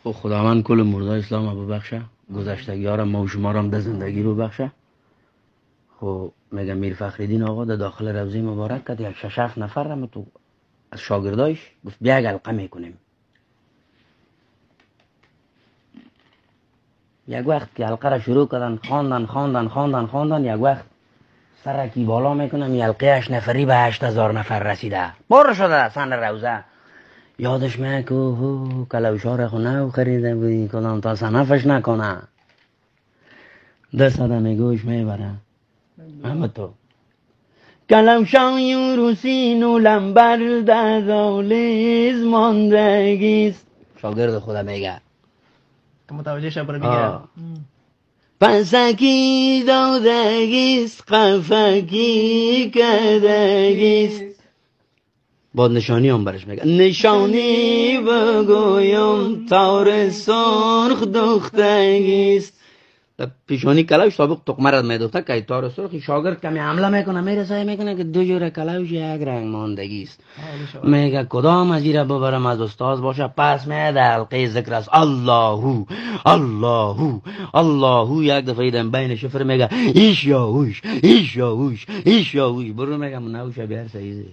خب خداوند کل مردای اسلام رو ببخشه، گذشتگی ها را ما و شما را هم ده زندگی رو ببخشه. خب میگه میر فخرالدین آقا در داخل روضه مبارک کرد، یک 6-7 نفر را تو از شاگردایش گفت بیا یک حلقه میکنیم. یک وقت که حلقه را شروع کردن خواندن یک وقت سرکی بالا میکنم این حلقه 8 نفری به 8000 نفر رسیده، بار شده سن روضه. یادش میاد که کلوشا خو نو خریده بودی کدام تا صنفش نکنه، دست آدم گوش میبره همه تو کلوشای روسین و لنبر در دالیز ماندگیست. شاگرد خودم میگه که متوجه شد برای بگیرم. پسکی دادگیست قفکی کدگیست. با نشانی هم برش میگه نشانی بگویم تار سرخ دختگیست. پیشانی کلوش سابق تقمه را میدوخته که تار سرخی شاگرد کمی حمله میکنه میرسه میکنه که دو جور کلوش یک رنگ ماندگیست. میگه کدام از ایره ببرم از استاد باشه. پس میده حلقه ذکر است اللهو اللهو اللهو. یک دفعه ایدم بین شفر میگه ایش یا اوش ایش یا اوش ایش یا اوش. برو میگم نوشه بیار سیزه